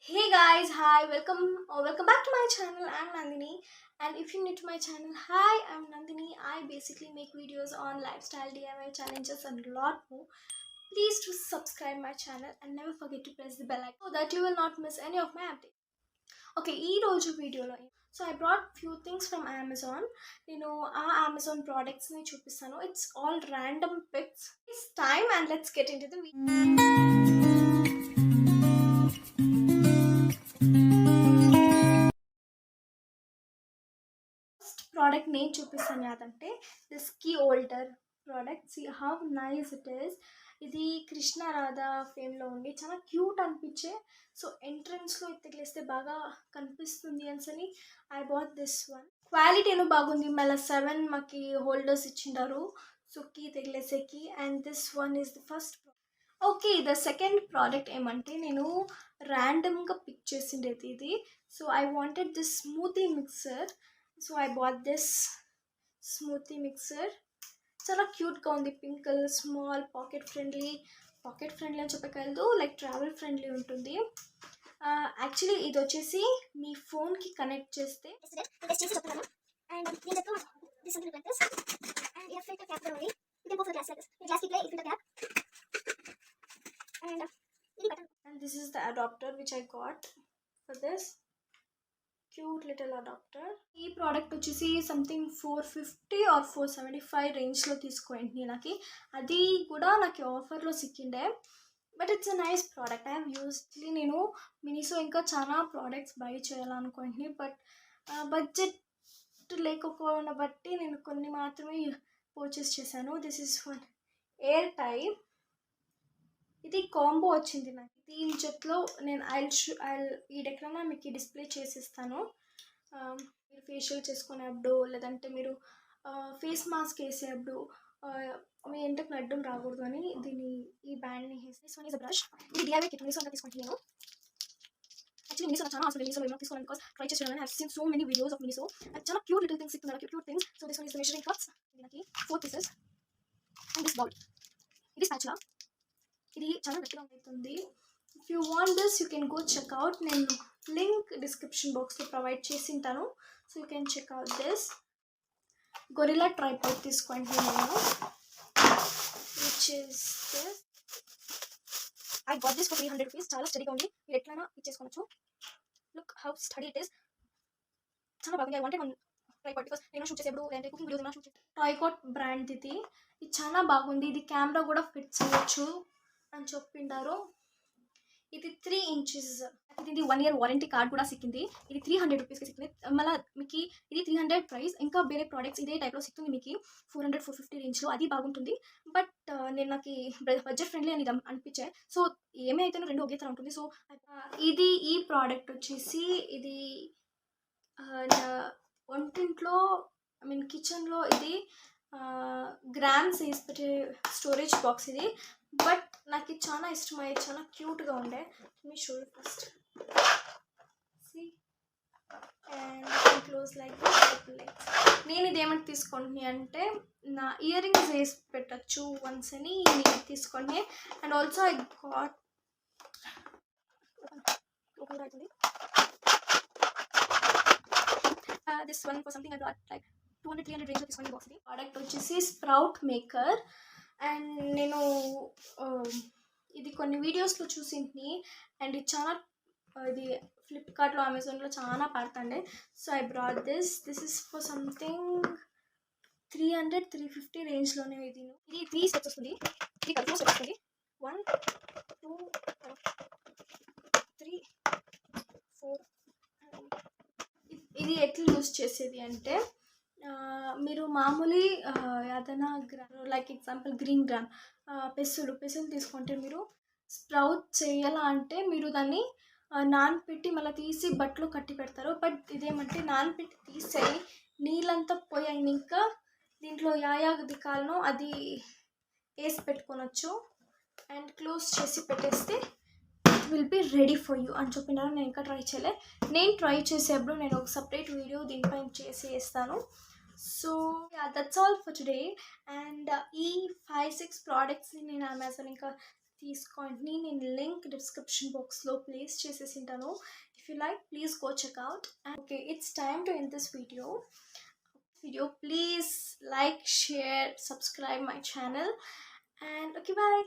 Hey guys, hi, welcome back to my channel. I'm Nandini, and if you're new to my channel, hi, I'm Nandini. I basically make videos on lifestyle, DIY challenges, and a lot more. Please do subscribe my channel and never forget to press the bell icon so that you will not miss any of my updates. Okay, ఈ రోజు వీడియోలో so I brought few things from Amazon. ఆ Amazon products ని చూపిస్తాను. It's all random picks. It's time and let's get into the video. Product name చూపిస్తాను యాదంటే this key holder product. See how nice it is. ఇది కృష్ణ రాధా ఫేమ్లో ఉండి చాలా cute అనిపించే. So ఎంట్రన్స్లో తగిలేస్తే బాగా కనిపిస్తుంది అని I bought this one. Quality ఏమో బాగుంది. మళ్ళీ 7 మాకి హోల్డర్స్ ఇచ్చిండారు సో కీ తగిలేసేకి. And this one is the first. Okay, the second product ఏమంటే నేను ర్యాండమ్గా పిక్ చేసిండేది ఇది. So I wanted this smoothie mixer. So I bought this smoothie mixer. చాలా క్యూట్గా ఉంది. Pink colour, small, pocket friendly అని చెప్పగలదు, లైక్ ట్రావెల్ ఫ్రెండ్లీ ఉంటుంది. యాక్చువల్లీ ఇది వచ్చేసి మీ ఫోన్కి కనెక్ట్ చేస్తే and this is the adapter which I got for this cute little adapter. ఈ ప్రోడక్ట్ వచ్చేసి సంథింగ్ 450 ఆర్ 475 రేంజ్లో తీసుకోండి. అది కూడా నాకు ఆఫర్లో సిక్కిండే. But it's a nice product. I have usually నేను మినిసో ఇంకా చాలా ప్రోడక్ట్స్ బై చేయాలనుకోండి. బట్ బడ్జెట్ లేకపోవడం బట్టి నేను కొన్ని మాత్రమే పర్చేస్ చేశాను. This is one air type. ఇది కాంబో వచ్చింది నాకు. దీని జట్లో నేను ఈ డెక్కన మీకు డిస్ప్లే చేసిస్తాను. మీరు ఫేషియల్ చేసుకునేప్పుడు లేదంటే మీరు ఫేస్ మాస్క్ వేసేప్పుడు మీ ఎంటకు అడ్డం రాకూడదు అని ఈ బ్యాండ్ని వేసి. This one is a brush. ఇది డిఐవై కిట్ మినిసో అంతా తీసుకుంటాను నేను. యాక్చువల్లీ మినిసో నాకు చాలా అవసరం. మినిసోలో ఏమో తీసుకోవాలి బికాస్ ట్రై చేసేదాన్ని. I seen so many videos of Miniso. అది చాలా క్యూట్ లిటిల్ థింగ్స్ ఇస్తుంది, cute things. So this one is the measuring cups. దీనికి 4 పీసెస్ అండ్ దిస్ బౌల్. ఇది స్పాచులా. ఇది చాలా గట్టిగా అవుతుంది. If you want this you can go check out. నేను లింక్ డిస్క్రిప్షన్ బాక్స్లో ప్రొవైడ్ చేసింటాను. So you can check out this. Gorilla tripod తీసుకోండి నేను, which is this. I got this for 300 rupees. చాలా స్టడీగా ఉంది. మీరు ఎట్లైనా ఇచ్చేసుకోవచ్చు. Look how sturdy it is. చాలా బాగుంది. I wanted one tripod because నేను షూట్ చేసేప్పుడు లేదంటే కుకింగ్ వీడియోస్ షూట్ చేసి. టాయ్కోట్ బ్రాండ్ ఇది. ఇది చాలా బాగుంది. ఇది కెమెరా కూడా ఫిట్ చేయొచ్చు అని చెప్పిండారు. ఇది 3 ఇంచెస్. ఇది 1 ఇయర్ వారంటీ కార్డ్ కూడా సిక్కింది. ఇది 300 రూపీస్కి సిక్కింది. మళ్ళీ మీకు ఇది 300 ప్రైస్. ఇంకా వేరే ప్రోడక్ట్స్ ఇదే టైప్లో సిక్తుంది మీకు 400 450 రేంజ్లో. అది బాగుంటుంది. బట్ నేను నాకు బడ్జెట్ ఫ్రెండ్లీ అని అనిపించాయి. సో ఏమీ అయితే రెండు ఒకే తర ఉంటుంది. సో ఈ ప్రోడక్ట్ వచ్చేసి ఇది వంటింట్లో ఐ మీన్ కిచెన్లో ఇది గ్రామ్స్ వేసి పెట్టే స్టోరేజ్ బాక్స్ ఇది. బట్ నాకు ఇది చాలా ఇష్టమయ్యేది. చాలా క్యూట్గా ఉండే. మీ show first see and close like likes. నేను ఇదేమంటే తీసుకోండి అంటే నా ఇయర్ రింగ్స్ వేసి పెట్టచ్చు వన్స్ అని నేను తీసుకోండి. And also I got this one for something I got like 200-300 రేంజ్లో తీసుకోండి బాక్స్. ప్రోడక్ట్ వచ్చేసి స్ప్రౌట్ మేకర్. అండ్ నేను ఇది కొన్ని వీడియోస్లో చూసింది. అండ్ ఇది చాలా ఇది ఫ్లిప్కార్ట్లో అమెజాన్లో చాలా పడుతుండే. So I brought this is for something 300-350 రేంజ్లోనే. ఇది 3 స్టెప్స్ వస్తుంది. 3 కలిపి స్టెప్స్ వస్తుంది. 1 2 3 4. ఇది ఎట్లా యూస్ చేసేది అంటే మీరు మామూలు ఏదైనా లైక్ ఎగ్జాంపుల్ గ్రీన్ గ్రామ్ పెసులు తీసుకుంటే మీరు స్ప్రౌట్ చేయాలా అంటే మీరు దాన్ని నానపెట్టి మళ్ళీ తీసి బట్టలో కట్టి పెడతారు. బట్ ఇదేమంటే నానపెట్టి తీసేయి నీళ్ళంతా పోయాయి. ఇంకా దీంట్లో యాయా దికాలను అది వేసి పెట్టుకోవచ్చు. అండ్ క్లోజ్ చేసి పెట్టేస్తే it will be ready for you అని చెప్పినారు. నేను ఇంకా ట్రై చేయలే. నేను ట్రై చేసేప్పుడు నేను ఒక సపరేట్ వీడియో దీనిపైన చేసి వేస్తాను. So that's all for today. And ఈ 5-6 ప్రోడక్ట్స్ని నేను అమెజాన్ ఇంకా తీసుకోండి. నేను లింక్ డిస్క్రిప్షన్ బాక్స్లో ప్లేస్ చేసేసింటాను. If you like please go check out. Okay, it's time to end this video. Please like, share, subscribe my channel, and okay, bye.